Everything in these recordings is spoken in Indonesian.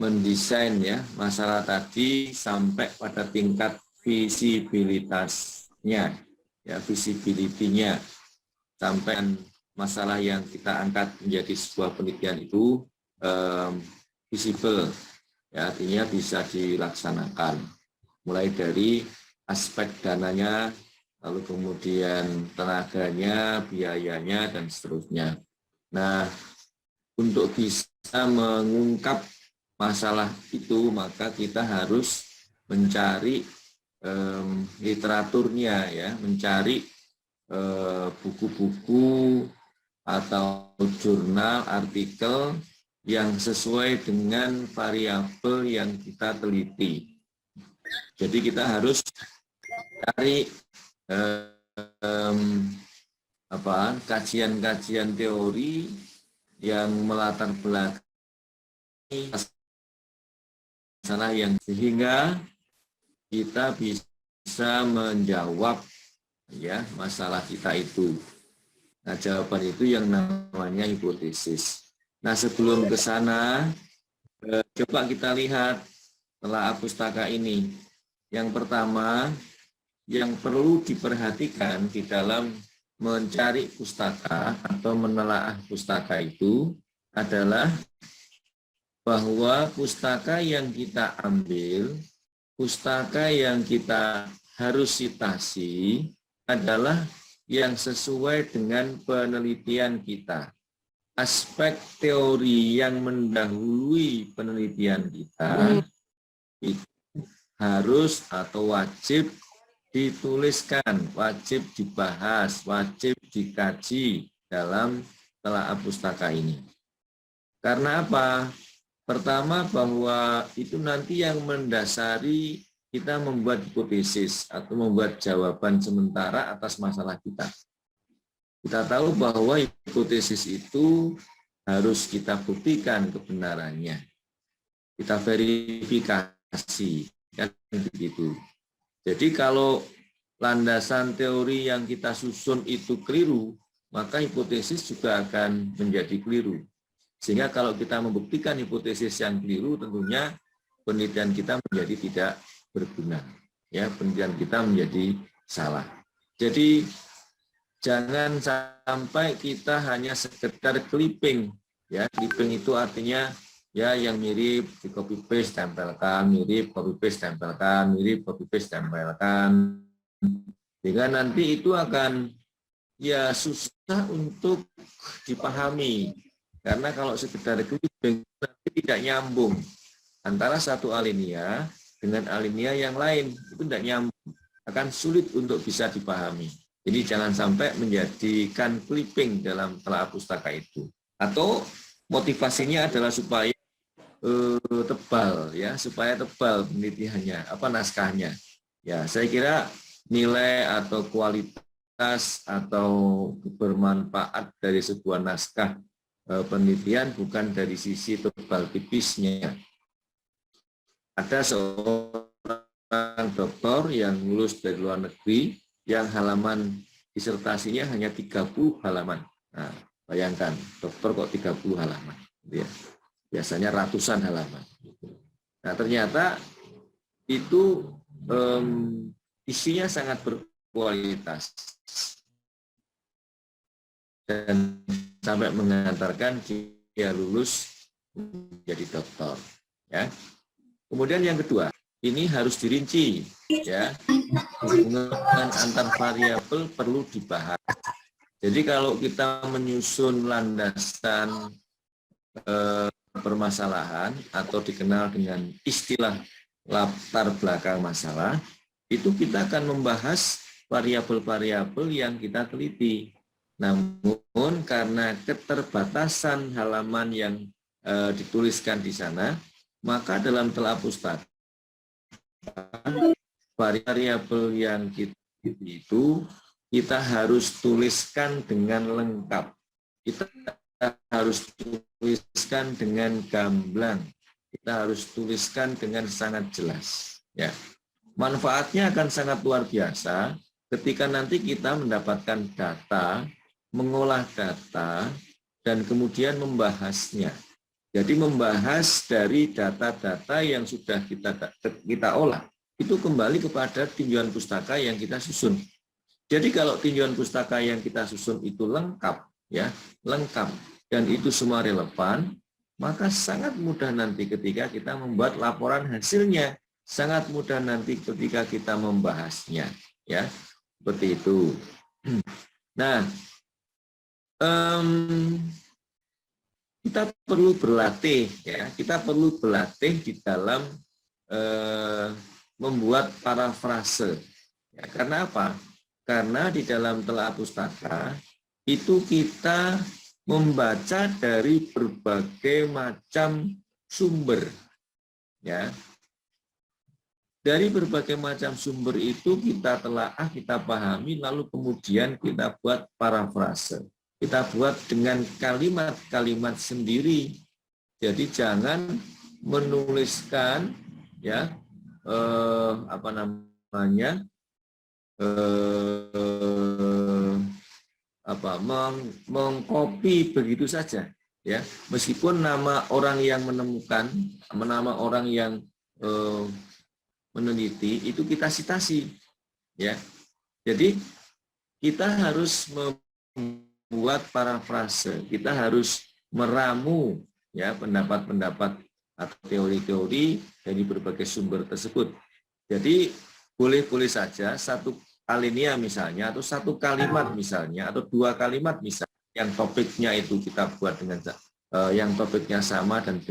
mendesain ya masalah tadi sampai pada tingkat visibilitasnya, ya visibility-nya, sampai masalah yang kita angkat menjadi sebuah penelitian itu visible, ya artinya bisa dilaksanakan, mulai dari aspek dananya, lalu kemudian tenaganya, biayanya, dan seterusnya. Nah, untuk bisa mengungkap masalah itu, maka kita harus mencari literaturnya, ya, mencari buku-buku atau jurnal, artikel yang sesuai dengan variabel yang kita teliti. Jadi kita harus cari kajian-kajian teori yang melatar belakangi masalah yang sehingga kita bisa menjawab ya masalah kita itu. Nah, jawaban itu yang namanya hipotesis. Nah, sebelum ke sana, coba kita lihat telaah pustaka ini. Yang pertama, yang perlu diperhatikan di dalam mencari pustaka atau menelaah pustaka itu adalah bahwa pustaka yang kita ambil, pustaka yang kita harus citasi adalah yang sesuai dengan penelitian kita. Aspek teori yang mendahului penelitian kita itu harus atau wajib dituliskan, wajib dibahas, wajib dikaji dalam telaah pustaka ini. Karena apa? Pertama, bahwa itu nanti yang mendasari kita membuat hipotesis atau membuat jawaban sementara atas masalah kita. Kita tahu bahwa hipotesis itu harus kita buktikan kebenarannya. Kita verifikasi, kan begitu. Jadi kalau landasan teori yang kita susun itu keliru, maka hipotesis juga akan menjadi keliru. Sehingga kalau kita membuktikan hipotesis yang keliru, tentunya penelitian kita menjadi tidak berguna. Ya, penelitian kita menjadi salah. Jadi jangan sampai kita hanya sekedar clipping. Ya, clipping itu artinya ya yang mirip di copy paste tempelkan, mirip copy paste tempelkan, mirip copy paste tempelkan. Sehingga nanti itu akan ya susah untuk dipahami. Karena kalau sekedar clipping nanti tidak nyambung antara satu alinea dengan alinea yang lain, itu tidak nyambung, akan sulit untuk bisa dipahami. Jadi jangan sampai menjadikan clipping dalam telaah pustaka itu. Atau motivasinya adalah supaya tebal, ya, supaya tebal penelitiannya, naskahnya. Ya, saya kira nilai atau kualitas atau bermanfaat dari sebuah naskah penelitian bukan dari sisi tebal tipisnya. Ada seorang doktor yang lulus dari luar negeri yang halaman disertasinya hanya 30 halaman. Nah, bayangkan, dokter kok 30 halaman. Ya. Biasanya ratusan halaman. Nah, ternyata itu isinya sangat berkualitas. Dan sampai mengantarkan dia lulus menjadi dokter. Ya. Kemudian yang kedua, ini harus dirinci, ya. Hubungan antar variabel perlu dibahas. Jadi kalau kita menyusun landasan permasalahan atau dikenal dengan istilah latar belakang masalah, itu kita akan membahas variabel-variabel yang kita teliti. Namun karena keterbatasan halaman yang dituliskan di sana, maka dalam telaah pustaka variabel yang kita itu kita harus tuliskan dengan lengkap. Kita harus tuliskan dengan gamblang. Kita harus tuliskan dengan sangat jelas. Ya, manfaatnya akan sangat luar biasa ketika nanti kita mendapatkan data, mengolah data, dan kemudian membahasnya. Jadi membahas dari data-data yang sudah kita olah, itu kembali kepada tinjauan pustaka yang kita susun. Jadi kalau tinjauan pustaka yang kita susun itu lengkap, ya, lengkap, dan itu semua relevan, maka sangat mudah nanti ketika kita membuat laporan hasilnya, sangat mudah nanti ketika kita membahasnya, ya, seperti itu. Nah, kita perlu berlatih, ya, kita perlu berlatih di dalam membuat parafrase. Ya, karena apa? Karena di dalam telaah pustaka itu kita membaca dari berbagai macam sumber, ya. Dari berbagai macam sumber itu kita telaah, kita pahami, lalu kemudian kita buat parafrase. Kita buat dengan kalimat-kalimat sendiri. Jadi jangan menuliskan, ya, mengcopy begitu saja, ya. Meskipun nama orang yang menemukan, nama orang yang meneliti itu kita sitasi, ya. Jadi kita harus membuat parafrase, kita harus meramu, ya, pendapat-pendapat atau teori-teori dari berbagai sumber tersebut. Jadi boleh-boleh saja satu alinea misalnya, atau satu kalimat misalnya, atau dua kalimat misalnya, yang topiknya itu kita buat dengan yang topiknya sama dan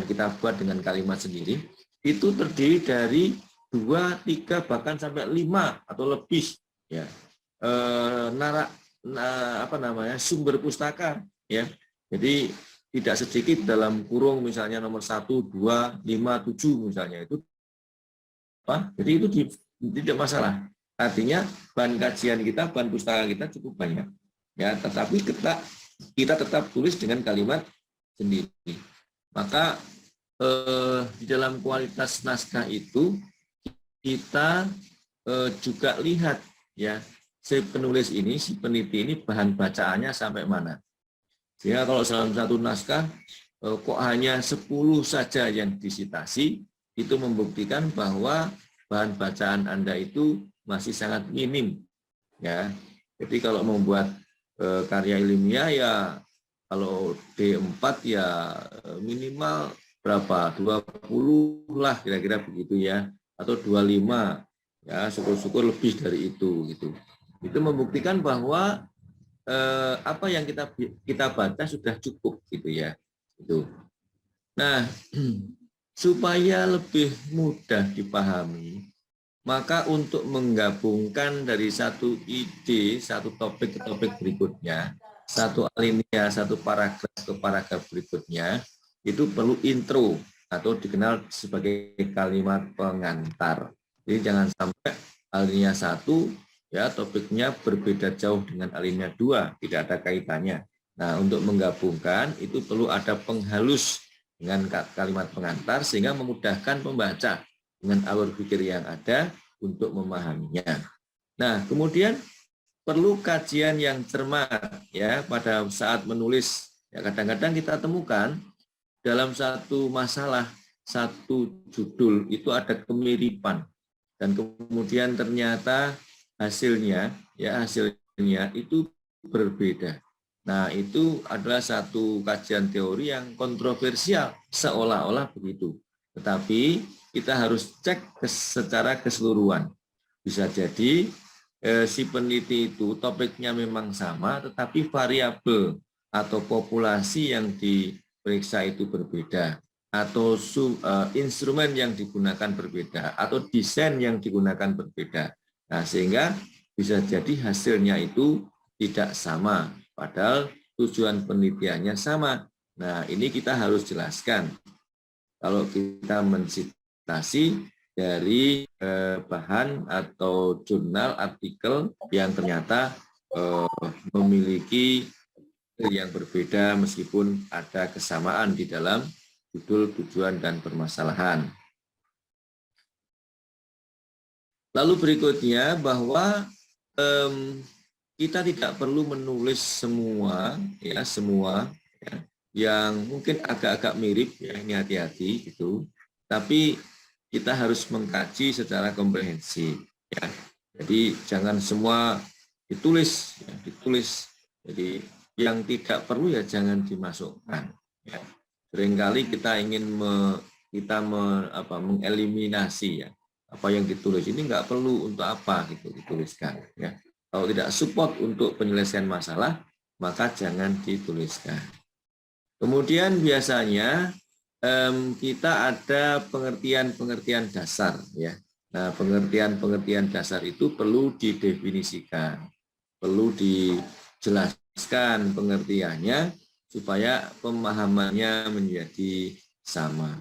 kita buat dengan kalimat sendiri, itu terdiri dari 2, 3, bahkan sampai 5 atau lebih, ya, sumber pustaka, ya. Jadi tidak sedikit dalam kurung misalnya nomor 1, 2, 5, 7 misalnya itu apa? Jadi itu tidak masalah. Artinya bahan kajian kita, bahan pustaka kita cukup banyak, ya. Tetapi kita tetap tulis dengan kalimat sendiri. Maka di dalam kualitas naskah itu kita juga lihat, ya, si penulis ini, si peneliti ini bahan bacaannya sampai mana. Sehingga kalau dalam satu naskah kok hanya 10 saja yang disitasi, itu membuktikan bahwa bahan bacaan Anda itu masih sangat minim, ya. Jadi kalau membuat karya ilmiah, ya kalau D4 ya minimal berapa, 20 lah kira-kira begitu, ya, atau 25, ya, syukur-syukur lebih dari itu gitu. Itu membuktikan bahwa apa yang kita baca sudah cukup gitu, ya. Itu. Nah, supaya lebih mudah dipahami, maka untuk menggabungkan dari satu ide, satu topik ke topik berikutnya, satu alinea, satu paragraf ke paragraf berikutnya, itu perlu intro atau dikenal sebagai kalimat pengantar. Jadi jangan sampai alinea 1, ya, topiknya berbeda jauh dengan alinea 2, tidak ada kaitannya. Nah, untuk menggabungkan itu perlu ada penghalus dengan kalimat pengantar sehingga memudahkan pembaca dengan alur pikir yang ada untuk memahaminya. Nah, kemudian perlu kajian yang cermat, ya, pada saat menulis. Ya, kadang-kadang kita temukan dalam satu masalah, satu judul itu ada kemiripan, dan kemudian ternyata hasilnya itu berbeda. Nah, itu adalah satu kajian teori yang kontroversial, seolah-olah begitu. Tetapi kita harus cek secara keseluruhan. Bisa jadi si peneliti itu topiknya memang sama, tetapi variabel atau populasi yang diperiksa itu berbeda, atau instrumen yang digunakan berbeda, atau desain yang digunakan berbeda. Nah, sehingga bisa jadi hasilnya itu tidak sama, padahal tujuan penelitiannya sama. Nah, ini kita harus jelaskan. Kalau kita mensitasi dari bahan atau jurnal artikel yang ternyata memiliki yang berbeda meskipun ada kesamaan di dalam judul, tujuan, dan permasalahan. Lalu berikutnya bahwa kita tidak perlu menulis semua, ya, yang mungkin agak-agak mirip, ya, ini hati-hati gitu. Tapi kita harus mengkaji secara komprehensif, ya. Jadi jangan semua ditulis, ya, ditulis. Jadi yang tidak perlu ya jangan dimasukkan. Ya. Seringkali kita ingin mengeliminasi, ya, apa yang ditulis ini nggak perlu, untuk apa gitu dituliskan, ya. Kalau tidak support untuk penyelesaian masalah, maka jangan dituliskan. Kemudian biasanya kita ada pengertian-pengertian dasar, ya. Nah, pengertian-pengertian dasar itu perlu didefinisikan, perlu dijelaskan pengertiannya supaya pemahamannya menjadi sama.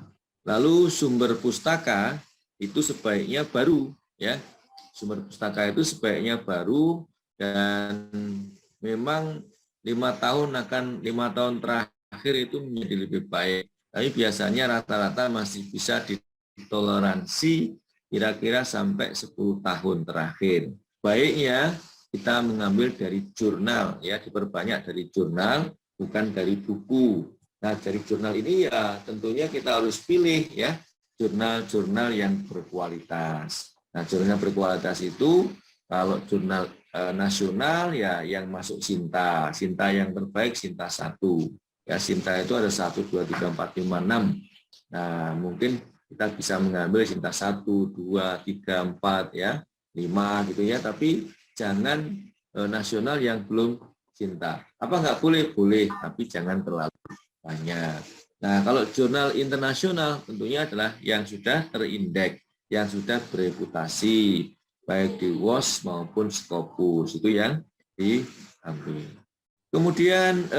Lalu sumber pustaka itu sebaiknya baru, ya. Sumber pustaka itu sebaiknya baru, dan memang 5 tahun terakhir itu menjadi lebih baik. Tapi biasanya rata-rata masih bisa ditoleransi kira-kira sampai 10 tahun terakhir. Baiknya kita mengambil dari jurnal, ya, diperbanyak dari jurnal, bukan dari buku. Nah, dari jurnal ini ya tentunya kita harus pilih, ya, jurnal-jurnal yang berkualitas. Nah, jurnal berkualitas itu kalau jurnal nasional ya yang masuk Sinta yang terbaik Sinta 1. Ya, Sinta itu ada 1, 2, 3, 4, 5, 6. Nah, mungkin kita bisa mengambil Sinta 1, 2, 3, 4, ya, 5 gitu ya, tapi jangan nasional yang belum Sinta. Apa nggak boleh? Boleh, tapi jangan terlalu banyak. Nah, kalau jurnal internasional tentunya adalah yang sudah terindeks, yang sudah bereputasi, baik di WOS maupun Scopus, itu yang diambil. Kemudian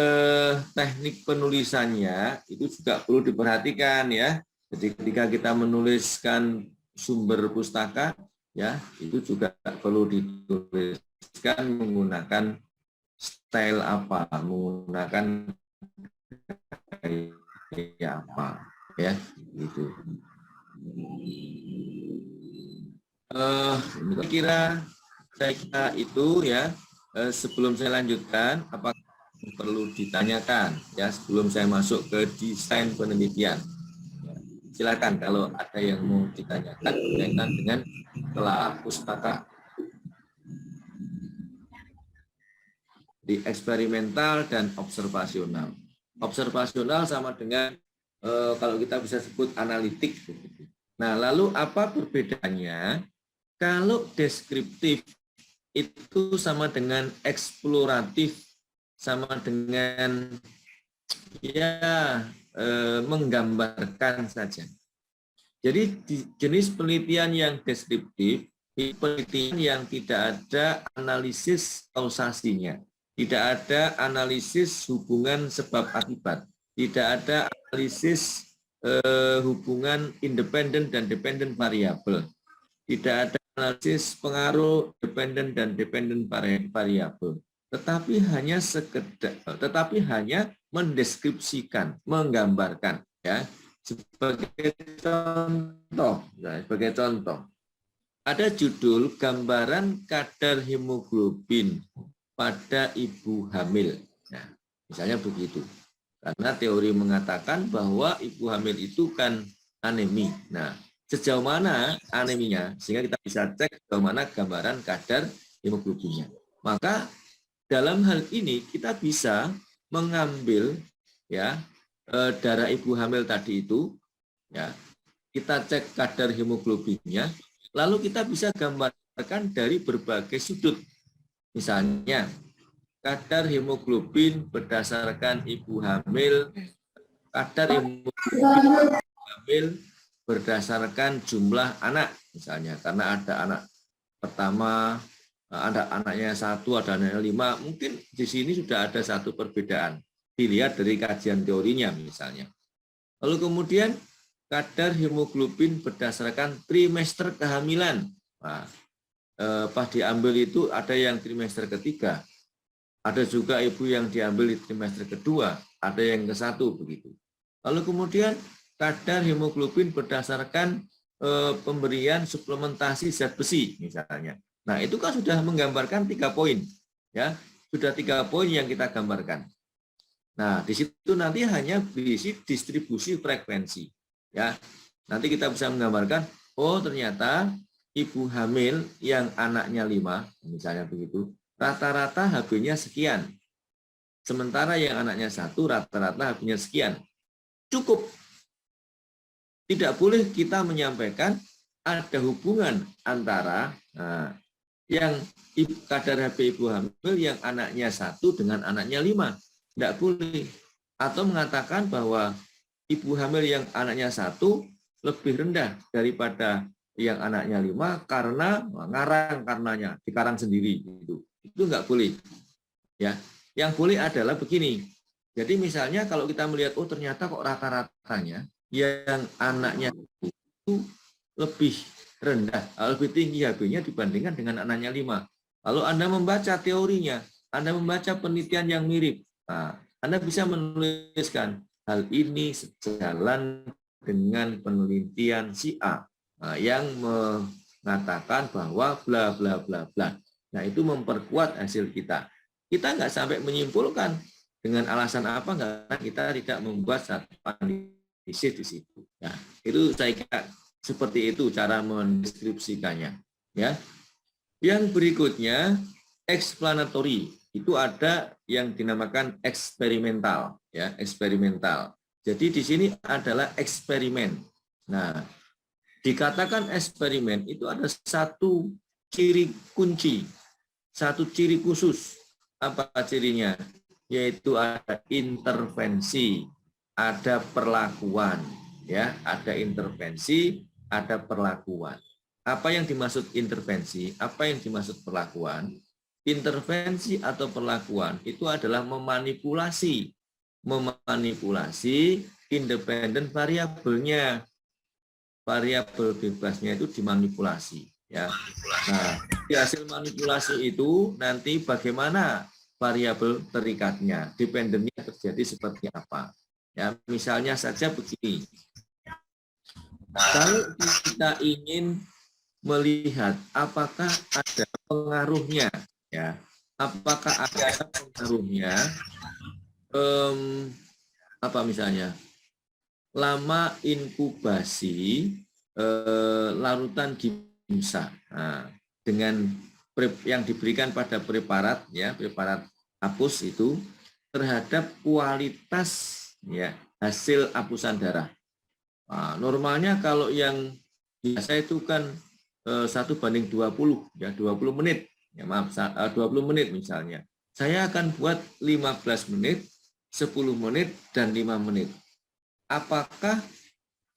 teknik penulisannya itu juga perlu diperhatikan, ya. Jadi ketika kita menuliskan sumber pustaka, ya, itu juga perlu dituliskan menggunakan style apa, menggunakan gaya apa, ya, gitu. Kira saya kira itu, ya. Sebelum saya lanjutkan, apakah perlu ditanyakan, ya, sebelum saya masuk ke desain penelitian? Silakan kalau ada yang mau ditanyakan berkaitan dengan telah pustaka. Di eksperimental dan observasional. Observasional sama dengan kalau kita bisa sebut analitik. Nah, lalu apa perbedaannya? Kalau deskriptif itu sama dengan eksploratif, sama dengan, ya, menggambarkan saja. Jadi jenis penelitian yang deskriptif, penelitian yang tidak ada analisis kausasinya, tidak ada analisis hubungan sebab akibat, tidak ada analisis hubungan independen dan dependen variabel, tidak ada analisis pengaruh dependen dan dependen variabel, tetapi hanya mendeskripsikan, menggambarkan, ya. Sebagai contoh, ada judul gambaran kadar hemoglobin pada ibu hamil. Nah, misalnya begitu. Karena teori mengatakan bahwa ibu hamil itu kan anemi. Nah, sejauh mana aneminya, sehingga kita bisa cek sejauh mana gambaran kadar hemoglobinnya. Maka dalam hal ini kita bisa mengambil, ya, darah ibu hamil tadi itu, ya, kita cek kadar hemoglobinnya, lalu kita bisa gambarkan dari berbagai sudut. Misalnya, kadar hemoglobin berdasarkan ibu hamil, kadar hemoglobin ibu hamil berdasarkan jumlah anak, misalnya, karena ada anak pertama, ada anaknya 1, ada anaknya 5, mungkin di sini sudah ada satu perbedaan. Dilihat dari kajian teorinya misalnya. Lalu kemudian kadar hemoglobin berdasarkan trimester kehamilan. Nah, pas diambil itu ada yang trimester ketiga, ada juga ibu yang diambil di trimester kedua, ada yang ke-1 begitu. Lalu kemudian kadar hemoglobin berdasarkan pemberian suplementasi zat besi misalnya. Nah, itu kan sudah menggambarkan 3 poin, ya, sudah 3 poin yang kita gambarkan. Nah, di situ nanti hanya berisi distribusi frekuensi. Ya, nanti kita bisa menggambarkan, oh ternyata ibu hamil yang anaknya 5, misalnya begitu, rata-rata HB-nya sekian. Sementara yang anaknya 1, rata-rata HB-nya sekian. Cukup. Tidak boleh kita menyampaikan ada hubungan antara yang kadar HB ibu hamil yang anaknya 1 dengan anaknya 5. Tidak boleh. Atau mengatakan bahwa ibu hamil yang anaknya 1 lebih rendah daripada yang anaknya 5 karena ngarang karenanya, dikarang sendiri. Itu nggak boleh. Ya, yang boleh adalah begini. Jadi misalnya kalau kita melihat, oh ternyata kok rata-ratanya yang anaknya itu lebih rendah, lebih tinggi HB-nya dibandingkan dengan anaknya 5. Lalu Anda membaca teorinya, Anda membaca penelitian yang mirip. Nah, Anda bisa menuliskan hal ini sejalan dengan penelitian si A yang mengatakan bahwa bla bla bla bla. Nah, itu memperkuat hasil kita. Kita nggak sampai menyimpulkan dengan alasan apa, karena kita tidak membuat satu analisis di situ. Nah, itu saya kira seperti itu cara mendeskripsikannya. Ya. Yang berikutnya explanatory. Itu ada yang dinamakan eksperimental, ya, eksperimental. Jadi di sini adalah eksperimen. Nah, dikatakan eksperimen itu ada satu ciri kunci, satu ciri khusus. Apa cirinya? Yaitu ada intervensi, ada perlakuan, ya, ada intervensi, ada perlakuan. Apa yang dimaksud intervensi? Apa yang dimaksud perlakuan? Intervensi atau perlakuan itu adalah memanipulasi independen variabelnya. Variabel bebasnya itu dimanipulasi, ya. Nah, di hasil manipulasi itu nanti bagaimana variabel terikatnya, dependennya terjadi seperti apa. Ya, misalnya saja begini. Kalau kita ingin melihat apakah ada pengaruhnya, ya, apakah ada pengaruhnya, apa misalnya, lama inkubasi larutan gimsa dengan yang diberikan pada preparat, ya, preparat apus itu terhadap kualitas, ya, hasil apusan darah. Nah, normalnya kalau yang biasa itu kan 1:20, ya, 20 menit. Ya, maaf, 20 menit misalnya. Saya akan buat 15 menit, 10 menit, dan 5 menit. Apakah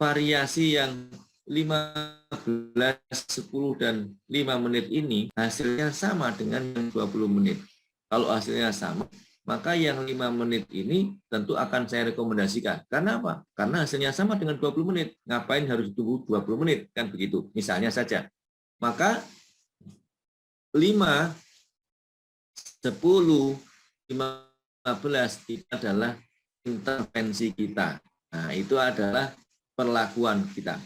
variasi yang 15, 10, dan 5 menit ini hasilnya sama dengan yang 20 menit? Kalau hasilnya sama, maka yang 5 menit ini tentu akan saya rekomendasikan. Karena apa? Karena hasilnya sama dengan 20 menit. Ngapain harus tunggu 20 menit? Kan begitu. Misalnya saja. Maka 5, 10, 15 itu adalah intervensi kita. Nah, itu adalah perlakuan kita.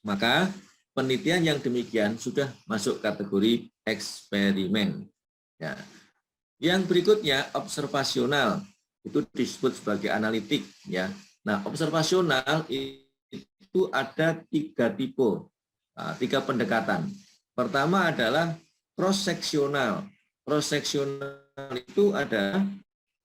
Maka penelitian yang demikian sudah masuk kategori eksperimen. Ya. Yang berikutnya observasional, itu disebut sebagai analitik, ya. Nah, observasional itu ada 3 tipe, 3 pendekatan. Pertama adalah cross-seksional. Cross-seksional itu adalah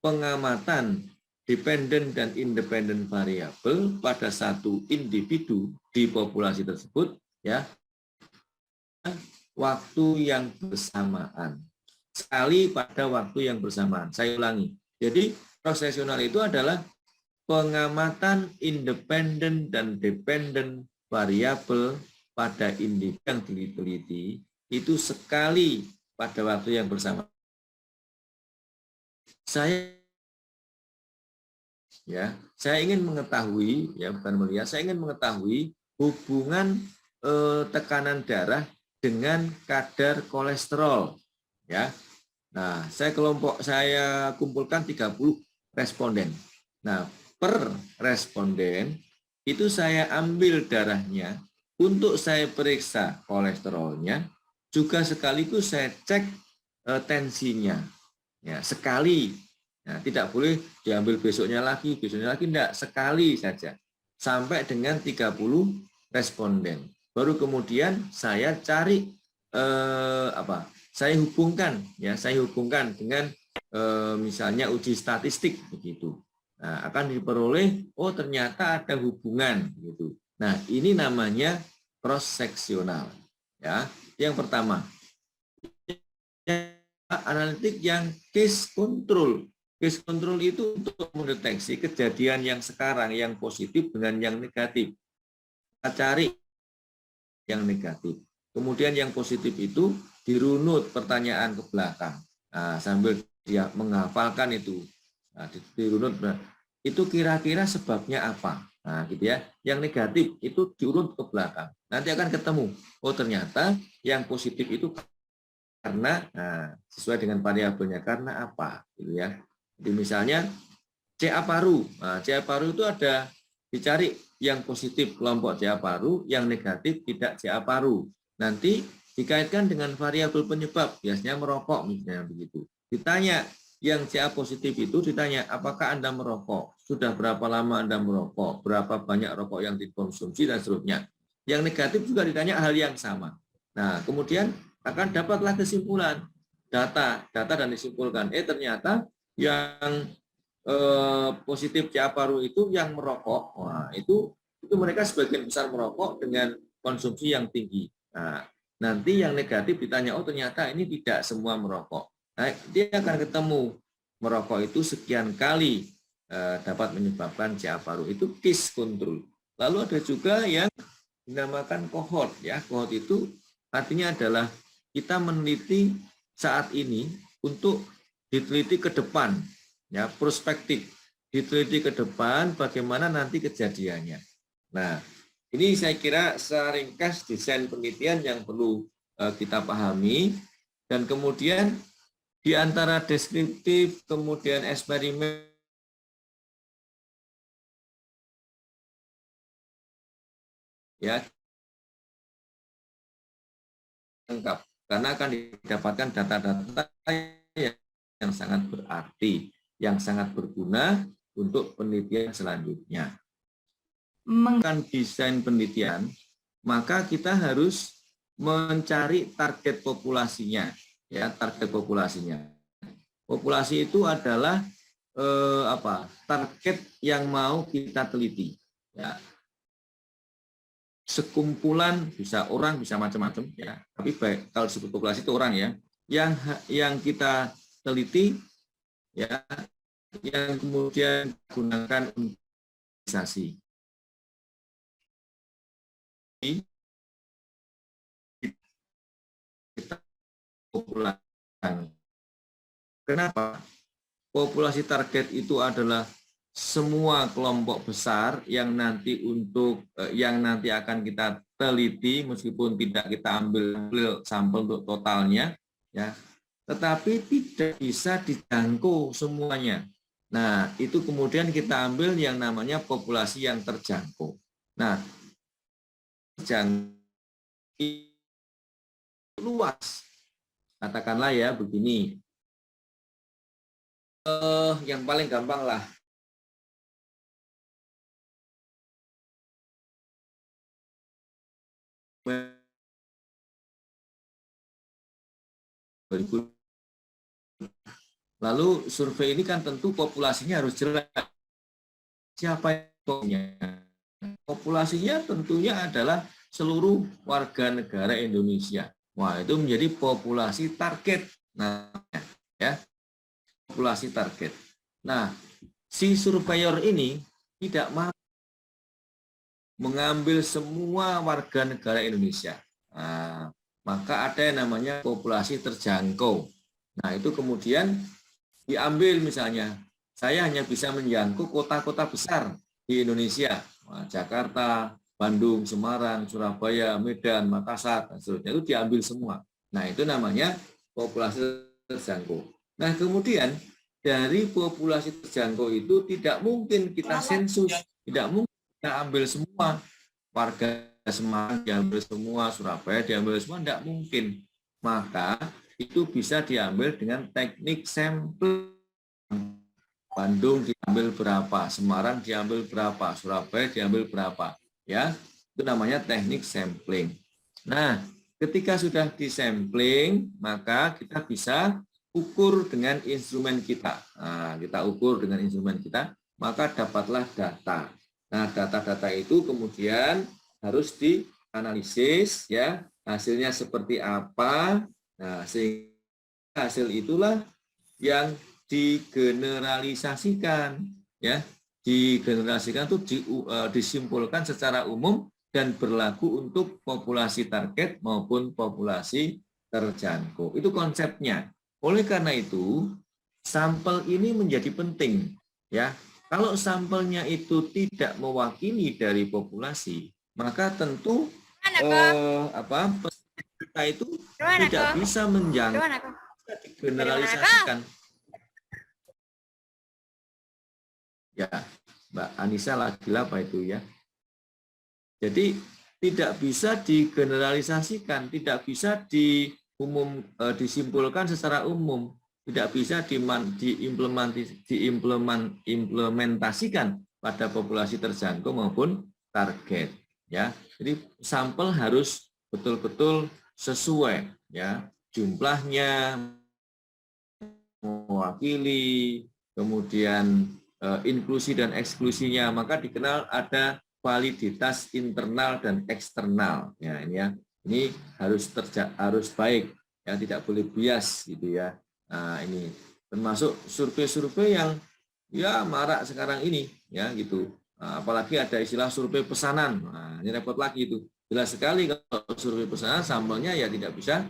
pengamatan dependen dan independen variabel pada satu individu di populasi tersebut, ya, waktu yang bersamaan. Sekali pada waktu yang bersamaan. Saya ulangi. Jadi cross-seksional itu adalah pengamatan independen dan dependen variabel pada individu yang diteliti itu sekali pada waktu yang bersamaan. Saya ingin mengetahui, ya, bukan melihat, saya ingin mengetahui hubungan tekanan darah dengan kadar kolesterol, ya. Nah, saya kumpulkan 30 responden. Nah, per responden itu saya ambil darahnya untuk saya periksa kolesterolnya, juga sekaligus saya cek tensinya. Ya, sekali Nah, tidak boleh diambil besoknya lagi, enggak, sekali saja. Sampai dengan 30 responden. Baru kemudian saya cari saya hubungkan dengan misalnya uji statistik begitu. Nah, akan diperoleh ternyata ada hubungan gitu. Nah, ini namanya cross seksional ya. Yang pertama, analitik yang case control. Case control itu untuk mendeteksi kejadian yang sekarang yang positif dengan yang negatif. Kita cari yang negatif. Kemudian yang positif itu dirunut pertanyaan ke belakang. Nah, sambil dia menghafalkan itu. Nah, dirunut itu kira-kira sebabnya apa. Nah, gitu ya. Yang negatif itu diurut ke belakang. Nanti akan ketemu. Oh, ternyata yang positif itu karena sesuai dengan variabelnya karena apa gitu ya. Jadi misalnya CA paru. Nah, CA paru itu ada dicari yang positif kelompok CA paru, yang negatif tidak CA paru. Nanti dikaitkan dengan variabel penyebab, biasanya merokok misalnya begitu. Ditanya yang CA positif itu ditanya apakah Anda merokok? Sudah berapa lama Anda merokok? Berapa banyak rokok yang dikonsumsi dan seterusnya. Yang negatif juga ditanya hal yang sama. Nah, kemudian akan dapatlah kesimpulan data dan disimpulkan ternyata yang positif CA paru itu yang merokok. Wah, itu mereka sebagian besar merokok dengan konsumsi yang tinggi. Nah, nanti yang negatif ditanya, oh ternyata ini tidak semua merokok. Nah, dia akan ketemu merokok itu sekian kali dapat menyebabkan CA paru. Itu case control. Lalu ada juga yang dinamakan cohort ya. Cohort itu artinya adalah kita meneliti saat ini untuk diteliti ke depan ya, prospektif, diteliti ke depan bagaimana nanti kejadiannya. Nah, ini saya kira seringkas desain penelitian yang perlu kita pahami, dan kemudian di antara deskriptif kemudian eksperimen ya lengkap karena akan didapatkan data-data yang sangat berarti, yang sangat berguna untuk penelitian selanjutnya. Menggunakan desain penelitian, maka kita harus mencari target populasinya, ya target populasinya. Populasi itu adalah target yang mau kita teliti, ya. Sekumpulan bisa orang bisa macam-macam, ya. Tapi baik kalau disebut populasi itu orang ya, yang kita teliti, ya, yang kemudian gunakan organisasi. Kita populasi. Kenapa? Populasi target itu adalah semua kelompok besar yang nanti akan kita teliti meskipun tidak kita ambil sampel untuk totalnya ya, tetapi tidak bisa dijangkau semuanya. Nah, itu kemudian kita ambil yang namanya populasi yang terjangkau. Nah, terjangkau luas. Katakanlah ya begini. Yang paling gampang lah. Lalu survei ini kan tentu populasinya harus jelas. Siapa yang populasinya tentunya adalah seluruh warga negara Indonesia. Wah, itu menjadi populasi target. Nah, ya, populasi target. Nah, si surveyor ini tidak mau mengambil semua warga negara Indonesia. Nah, maka ada yang namanya populasi terjangkau. Nah, itu kemudian diambil misalnya, saya hanya bisa menjangkau kota-kota besar di Indonesia. Nah, Jakarta, Bandung, Semarang, Surabaya, Medan, Makassar, dan seterusnya. Itu diambil semua. Nah, itu namanya populasi terjangkau. Nah, kemudian dari populasi terjangkau itu tidak mungkin kita sensus, tidak mungkin kita ambil semua warga Semarang diambil semua, Surabaya diambil semua, tidak mungkin. Maka itu bisa diambil dengan teknik sampling. Bandung diambil berapa, Semarang diambil berapa, Surabaya diambil berapa, ya. Itu namanya teknik sampling. Nah, ketika sudah disampling, maka kita bisa ukur dengan instrumen kita. Nah, kita ukur dengan instrumen kita, maka dapatlah data. Nah, data-data itu kemudian harus dianalisis, ya, hasilnya seperti apa. Nah, sehingga hasil itulah yang digeneralisasikan, ya, digeneralisasikan itu disimpulkan secara umum dan berlaku untuk populasi target maupun populasi terjangkau. Itu konsepnya. Oleh karena itu, sampel ini menjadi penting, ya. Kalau sampelnya itu tidak mewakili dari populasi, maka tentu peserta itu tidak bisa menjangkau, digeneralisasikan. Ya, Mbak Anissa lagi apa itu ya. Jadi tidak bisa digeneralisasikan, tidak bisa disimpulkan secara umum, tidak bisa diimplementasikan pada populasi terjangkau maupun target. Ya, jadi sampel harus betul-betul sesuai, ya, jumlahnya mewakili, kemudian inklusi dan eksklusinya, maka dikenal ada validitas internal dan eksternal. Ya, ini harus baik, ya, tidak boleh bias gitu ya. Nah, ini termasuk survei-survei yang ya marak sekarang ini, ya gitu. Nah, apalagi ada istilah survei pesanan. Nah, ini repot lagi itu. Jelas sekali kalau survei pesanan sampelnya ya tidak bisa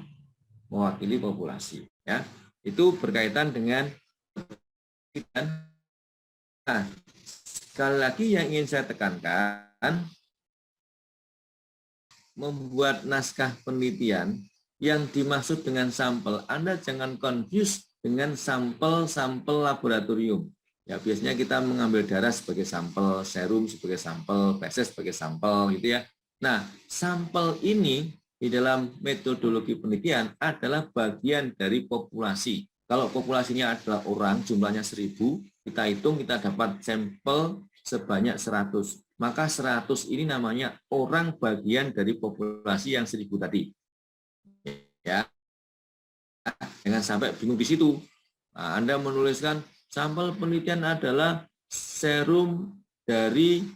mewakili populasi, ya. Itu berkaitan dengan. Nah, sekali lagi yang ingin saya tekankan, membuat naskah penelitian yang dimaksud dengan sampel, Anda jangan confuse dengan sampel-sampel laboratorium. Ya, biasanya kita mengambil darah sebagai sampel, serum sebagai sampel, feses sebagai sampel, gitu ya. Nah, sampel ini di dalam metodologi penelitian adalah bagian dari populasi. Kalau populasinya adalah orang, jumlahnya 1000, kita hitung kita dapat sampel sebanyak 100. Maka 100 ini namanya orang bagian dari populasi yang 1000 tadi. Ya, jangan sampai bingung di situ. Nah, Anda menuliskan sampel penelitian adalah serum dari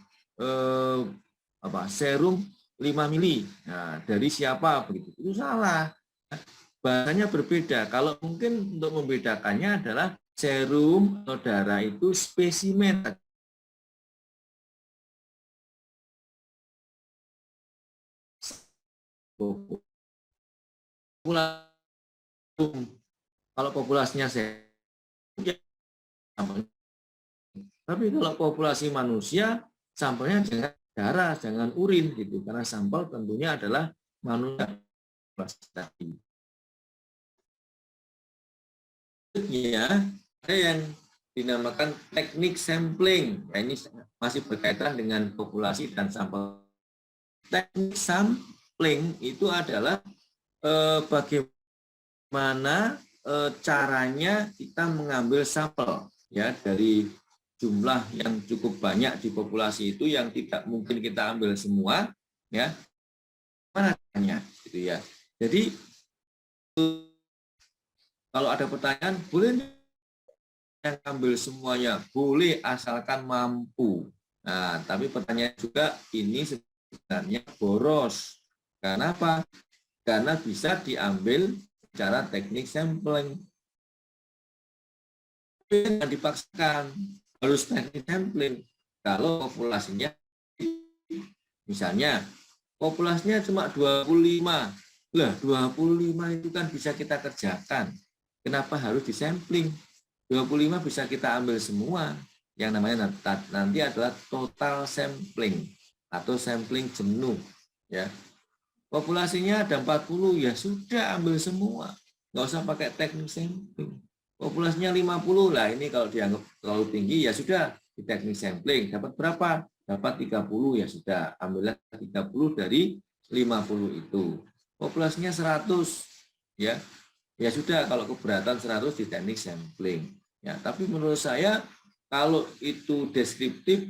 serum 5 mili. Nah, dari siapa begitu? Itu salah. Bahasanya berbeda. Kalau mungkin untuk membedakannya adalah serum atau darah itu spesimen. Kalau populasinya sehat, tapi kalau populasi manusia, sampelnya jangan darah, jangan urin gitu, karena sampel tentunya adalah manusia. Ya, ada yang dinamakan teknik sampling. Ya, ini masih berkaitan dengan populasi dan sampel. Teknik sampling itu adalah bagaimana caranya kita mengambil sampel, ya, dari jumlah yang cukup banyak di populasi itu yang tidak mungkin kita ambil semua, ya. Mana caranya, gitu ya. Jadi kalau ada pertanyaan, boleh yang ambil semuanya? Boleh, asalkan mampu. Nah, tapi pertanyaan juga ini sebenarnya boros. Karena apa? Karena bisa diambil secara teknik sampling. Jangan dipaksakan, harus teknik sampling. Kalau populasinya, misalnya, populasinya cuma 25. Lah, 25 itu kan bisa kita kerjakan. Kenapa harus disampling? 25 bisa kita ambil semua. Yang namanya nanti adalah total sampling atau sampling jenuh, ya. Populasinya ada 40, ya sudah ambil semua. Nggak usah pakai teknik sampling. Populasinya 50, lah ini kalau dianggap terlalu tinggi, ya sudah di teknik sampling. Dapat berapa? Dapat 30, ya sudah. Ambillah 30 dari 50 itu. Populasinya 100, ya. Ya sudah, kalau keberatan 100 di teknik sampling. Ya, tapi menurut saya Kalau itu deskriptif,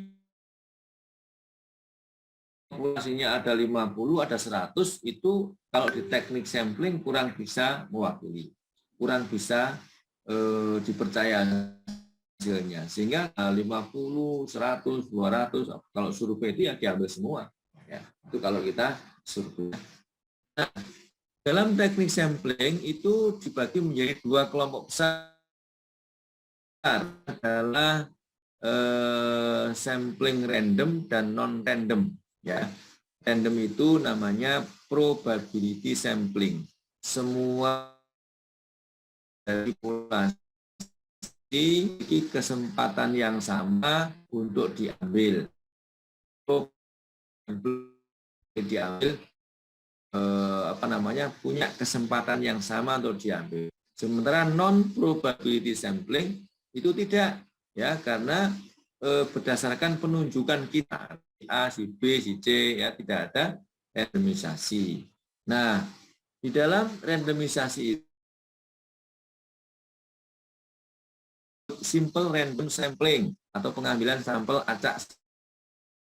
populasinya ada 50, ada 100, itu kalau di teknik sampling kurang bisa mewakili, kurang bisa dipercaya hasilnya. Sehingga 50, 100, 200, kalau survei itu ya diambil semua. Ya, itu kalau kita survei. Nah, dalam teknik sampling itu dibagi menjadi dua kelompok besar, adalah sampling random dan non-random. Ya, random itu namanya probability sampling. Semua dari populasi memiliki kesempatan yang sama untuk diambil. Diambil punya kesempatan yang sama untuk diambil. Sementara non probability sampling itu tidak, ya, karena berdasarkan penunjukan kita si A, si B, si C, ya, tidak ada randomisasi. Nah, di dalam randomisasi itu simple random sampling atau pengambilan sampel acak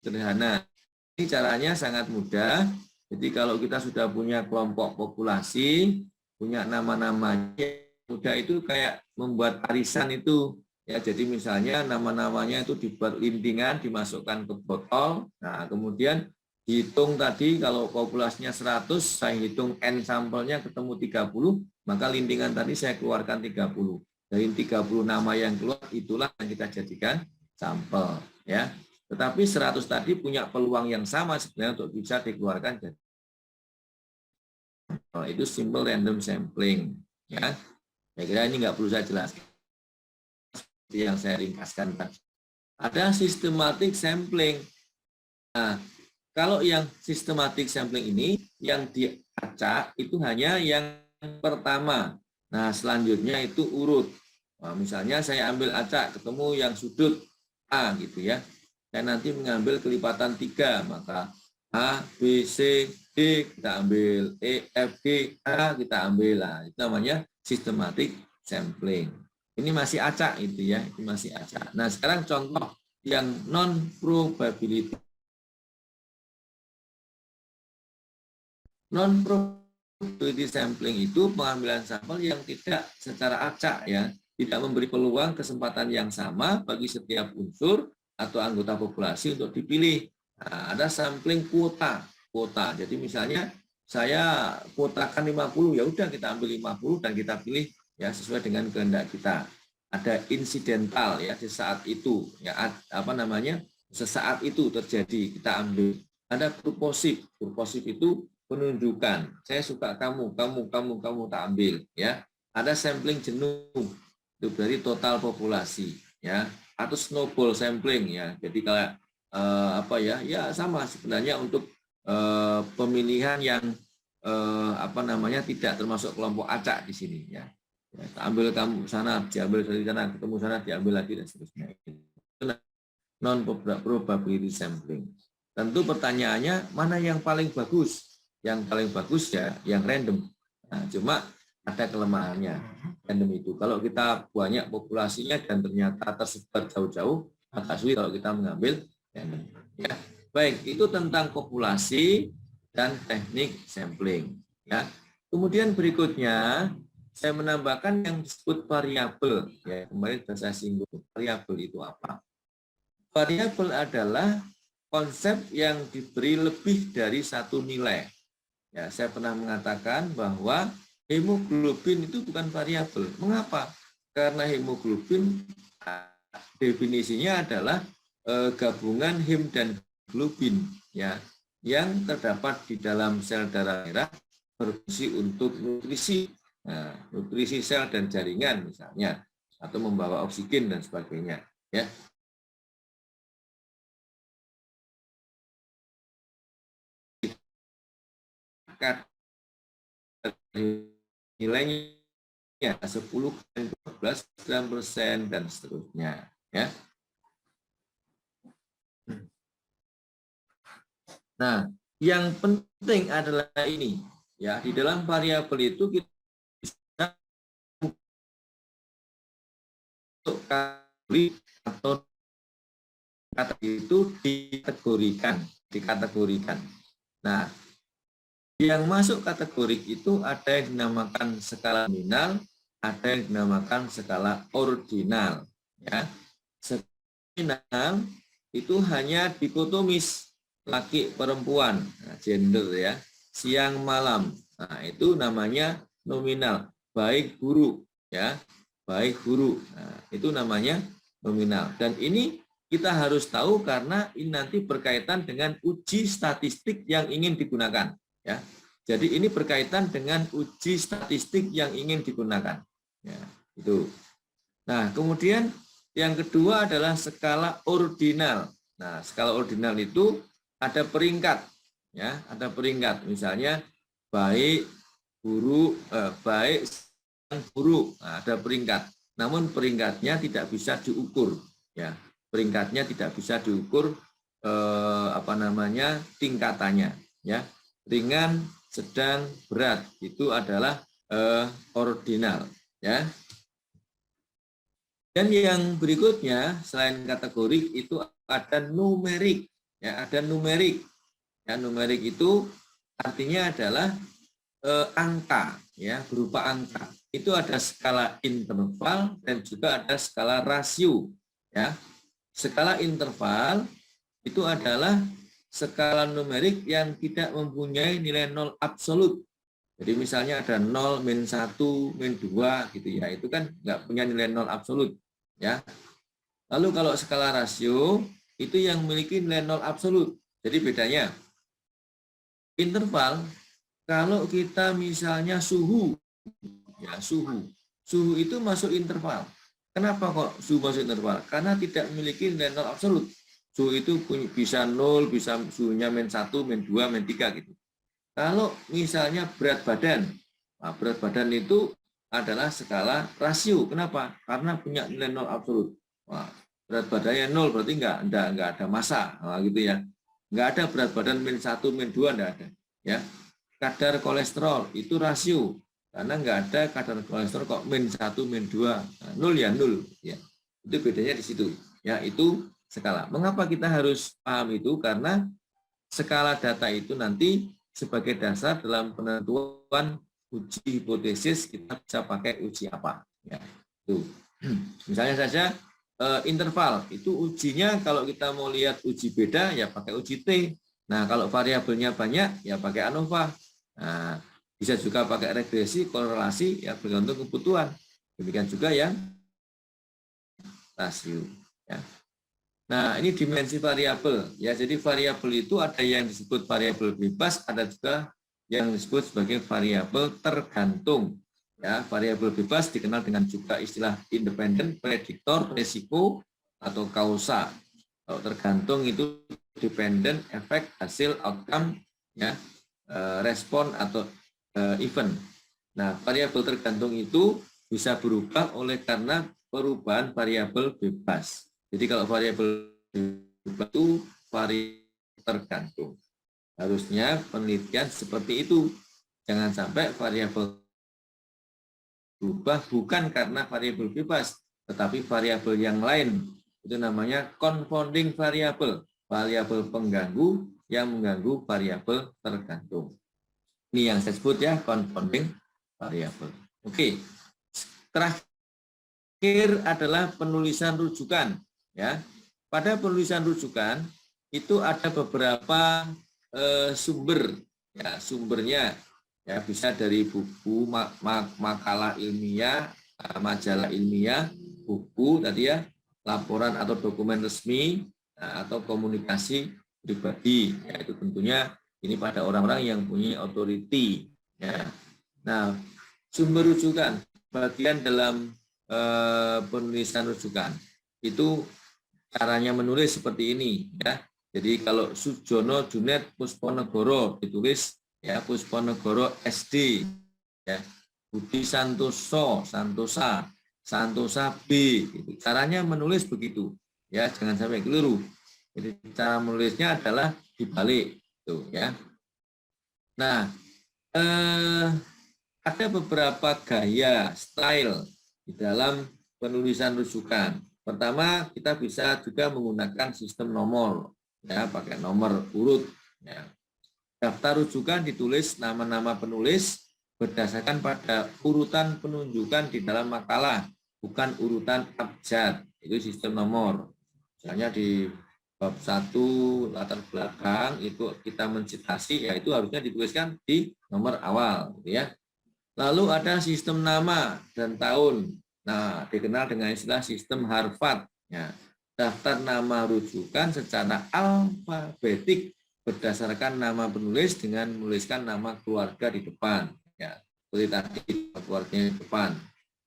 sederhana. Ini caranya sangat mudah. Jadi kalau kita sudah punya kelompok populasi, punya nama-namanya, mudah itu kayak membuat arisan itu. Ya, jadi misalnya nama-namanya itu dibuat lintingan, dimasukkan ke botol. Nah, kemudian hitung tadi kalau populasinya 100, saya hitung N sampelnya ketemu 30, maka lintingan tadi saya keluarkan 30. Dari 30 nama yang keluar, itulah yang kita jadikan sampel. Ya. Tetapi 100 tadi punya peluang yang sama sebenarnya untuk bisa dikeluarkan. Itu simple random sampling. Ya, saya kira ini nggak perlu saya jelaskan. Seperti yang saya ringkaskan tadi. Ada systematic sampling. Nah, kalau yang systematic sampling ini, yang diacak itu hanya yang pertama. Nah, selanjutnya itu urut. Nah, misalnya saya ambil acak, ketemu yang sudut A gitu ya. Saya nanti mengambil kelipatan 3, maka A, B, C, D kita ambil, E, F, G, A kita ambil. Nah, itu namanya systematic sampling. Ini masih acak itu ya, itu masih acak. Nah, sekarang contoh yang non probability. Non probability sampling itu pengambilan sampel yang tidak secara acak ya, tidak memberi peluang kesempatan yang sama bagi setiap unsur atau anggota populasi untuk dipilih. Nah, ada sampling kuota. Jadi misalnya saya kuotakan 50, ya udah kita ambil 50 dan kita pilih ya sesuai dengan kehendak kita. Ada insidental ya di saat itu ya sesaat itu terjadi kita ambil. Ada purposif. Purposif itu penunjukan. Saya suka kamu tak ambil ya. Ada sampling jenuh. Itu dari total populasi ya. Atau snowball sampling ya. Jadi kalau ya sama sebenarnya untuk pemilihan yang tidak termasuk kelompok acak di sini ya. Ya, ambil kamu sana, diambil dari sana, ketemu sana, diambil lagi dan seterusnya. Itu non probability sampling. Tentu pertanyaannya mana yang paling bagus? Yang paling bagus ya yang random. Nah, cuma ada kelemahannya random itu. Kalau kita banyak populasinya dan ternyata tersebar jauh-jauh, agak sulit kalau kita mengambil random. Ya. Baik, itu tentang populasi dan teknik sampling. Ya. Kemudian berikutnya saya menambahkan yang disebut variabel. Ya, kemarin sudah saya singgung. Variabel itu apa? Variabel adalah konsep yang diberi lebih dari satu nilai. Ya, saya pernah mengatakan bahwa hemoglobin itu bukan variabel. Mengapa? Karena hemoglobin definisinya adalah gabungan hem dan globin ya, yang terdapat di dalam sel darah merah berfungsi untuk nutrisi, nutrisi sel dan jaringan misalnya, atau membawa oksigen dan sebagainya. Ya. Nilainya 10, 12 gram persen dan seterusnya ya. Nah, yang penting adalah ini ya, di dalam variabel itu kita bisa untuk kali atau kata itu dikategorikan. Nah, yang masuk kategori itu ada yang dinamakan skala nominal, ada yang dinamakan skala ordinal. Ya, skala nominal itu hanya dikotomis laki perempuan, nah, gender ya, siang malam. Nah, itu namanya nominal, baik buruk ya, baik buruk. Nah, itu namanya nominal. Dan ini kita harus tahu karena ini nanti berkaitan dengan uji statistik yang ingin digunakan ya. Jadi ini berkaitan dengan uji statistik yang ingin digunakan. Ya, itu. Nah, kemudian yang kedua adalah skala ordinal. Nah, skala ordinal itu ada peringkat ya, ada peringkat. Misalnya baik, buruk, baik, buruk. Nah, ada peringkat. Namun peringkatnya tidak bisa diukur ya. Peringkatnya tidak bisa diukur tingkatannya ya. Ringan, sedang, berat itu adalah ordinal ya. Dan yang berikutnya selain kategorik itu ada numerik ya, ada numerik. Ya, numerik itu artinya adalah angka ya, berupa angka. Itu ada skala interval dan juga ada skala rasio ya. Skala interval itu adalah skala numerik yang tidak mempunyai nilai nol absolut. Jadi misalnya ada 0, min 1, min 2 gitu ya, itu kan nggak punya nilai nol absolut ya. Lalu kalau skala rasio itu yang memiliki nilai nol absolut. Jadi bedanya interval, kalau kita misalnya suhu ya, suhu itu masuk interval. Kenapa kok suhu masuk interval? Karena tidak memiliki nilai nol absolut. Suhu itu bisa 0, bisa suhunya min 1, min 2, min 3 gitu. Kalau misalnya berat badan, nah berat badan itu adalah skala rasio. Kenapa? Karena punya nilai nol absolut. Wah, berat badannya 0 berarti nggak ada massa, nah, gitu ya. Nggak ada berat badan min 1, min 2, nggak ada. Ya. Kadar kolesterol itu rasio. Karena nggak ada kadar kolesterol kok min 1, min 2, nah, 0 ya 0. Ya. Itu bedanya di situ. Ya, itu skala. Mengapa kita harus paham itu? Karena skala data itu nanti sebagai dasar dalam penentuan uji hipotesis kita bisa pakai uji apa. Ya, itu. Misalnya saja interval, itu ujinya kalau kita mau lihat uji beda ya pakai uji T. Nah, kalau variabelnya banyak ya pakai ANOVA. Nah, bisa juga pakai regresi, korelasi, ya bergantung kebutuhan. Demikian juga yang rasio. Ya. Nah, ini dimensi variabel. Ya, jadi variabel itu ada yang disebut variabel bebas, ada juga yang disebut sebagai variabel tergantung. Ya, variabel bebas dikenal dengan juga istilah independen, prediktor, resiko, atau kausa. Kalau tergantung itu dependent, efek, hasil, outcome, ya, respon atau event. Nah, variabel tergantung itu bisa berubah oleh karena perubahan variabel bebas. Jadi kalau variabel bebas itu variabel tergantung. Harusnya penelitian seperti itu. Jangan sampai variabel berubah bukan karena variabel bebas, tetapi variabel yang lain. Itu namanya confounding variabel, variabel pengganggu yang mengganggu variabel tergantung. Ini yang saya sebut ya, confounding variabel. Oke. Terakhir adalah penulisan rujukan. Ya, pada penulisan rujukan itu ada beberapa sumber. Ya, sumbernya ya bisa dari buku, makalah ilmiah, majalah ilmiah, buku tadi ya, laporan atau dokumen resmi, atau komunikasi pribadi. Ya, itu tentunya ini pada orang-orang yang punya authority. Ya. Nah, sumber rujukan bagian dalam penulisan rujukan itu caranya menulis seperti ini ya. Jadi kalau Sujono Junet Pusponegoro ditulis ya Pusponegoro SD ya. Budi Santosa Santosa B gitu. Caranya menulis begitu ya, jangan sampai keliru. Jadi cara menulisnya adalah dibalik tuh ya. Nah, ada beberapa gaya, style di dalam penulisan rujukan. Pertama, kita bisa juga menggunakan sistem nomor, ya, pakai nomor urut. Ya. Daftar rujukan ditulis nama-nama penulis berdasarkan pada urutan penunjukan di dalam makalah, bukan urutan abjad. Itu sistem nomor. Misalnya di bab 1 latar belakang itu kita mencitasi, ya itu harusnya dituliskan di nomor awal, gitu ya. Lalu ada sistem nama dan tahun. Nah, dikenal dengan istilah sistem Harvard. Ya. Daftar nama rujukan secara alfabetik berdasarkan nama penulis dengan menuliskan nama keluarga di depan. Ya, seperti tadi keluarganya di depan.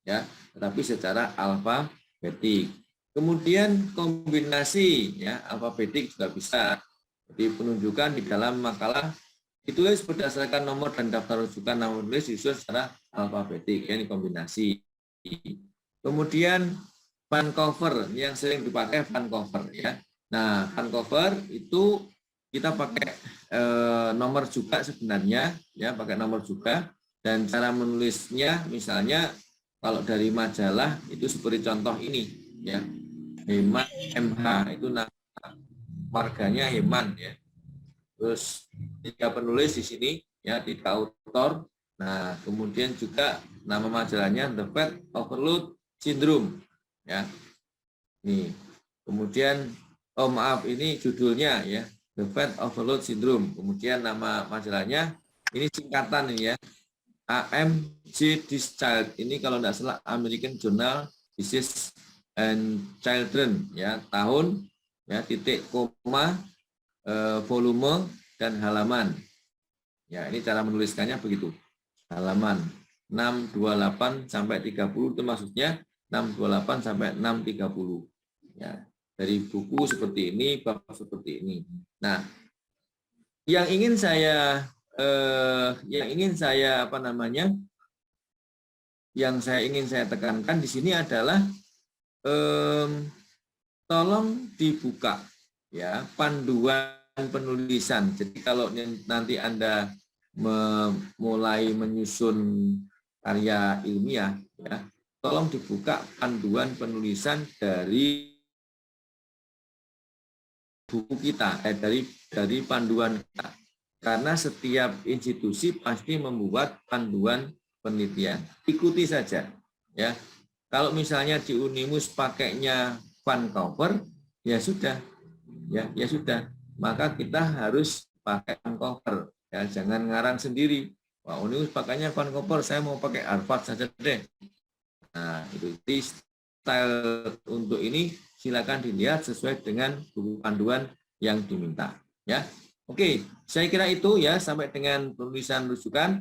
Ya, tetapi secara alfabetik. Kemudian kombinasi, ya, alfabetik juga bisa. Jadi penunjukan di dalam makalah ditulis berdasarkan nomor dan daftar rujukan nama penulis disusun secara alfabetik, ya, ini kombinasi. Kemudian fun cover yang sering dipakai fun cover, ya. Nah, fun cover itu kita pakai nomor juga sebenarnya, ya, pakai nomor juga, dan cara menulisnya misalnya kalau dari majalah itu seperti contoh ini, ya. Heman MH itu nama marganya Heman, ya. Terus tiga penulis di sini, ya, tiga autor. Nah, kemudian juga nama majalahnya The Fat Overload Syndrome, ya. Nih. Kemudian maaf, ini judulnya, ya, The Fat Overload Syndrome. Kemudian nama majalahnya ini singkatan ini, ya. AMG This Child. Ini kalau tidak salah American Journal Disease and Children, ya, tahun, ya, titik koma, volume dan halaman. Ya, ini cara menuliskannya begitu. Halaman 628 sampai 30 itu maksudnya 628 sampai 630. Ya, dari buku seperti ini, bab seperti ini. Nah, yang ingin saya tekankan di sini adalah tolong dibuka, ya, panduan penulisan. Jadi kalau nanti Anda mulai menyusun karya ilmiah, ya, tolong dibuka panduan penulisan dari buku kita, dari panduan kita. Karena setiap institusi pasti membuat panduan penelitian. Ikuti saja, ya. Kalau misalnya di Unimus pakainya fun cover, ya sudah, ya sudah. Maka kita harus pakai fun cover, ya, jangan ngarang sendiri. Wah, Unimus pakainya fun cover, saya mau pakai Harvard saja deh. Nah, itu style untuk ini silakan dilihat sesuai dengan buku panduan yang diminta, ya. Oke, saya kira itu, ya, sampai dengan penulisan rujukan.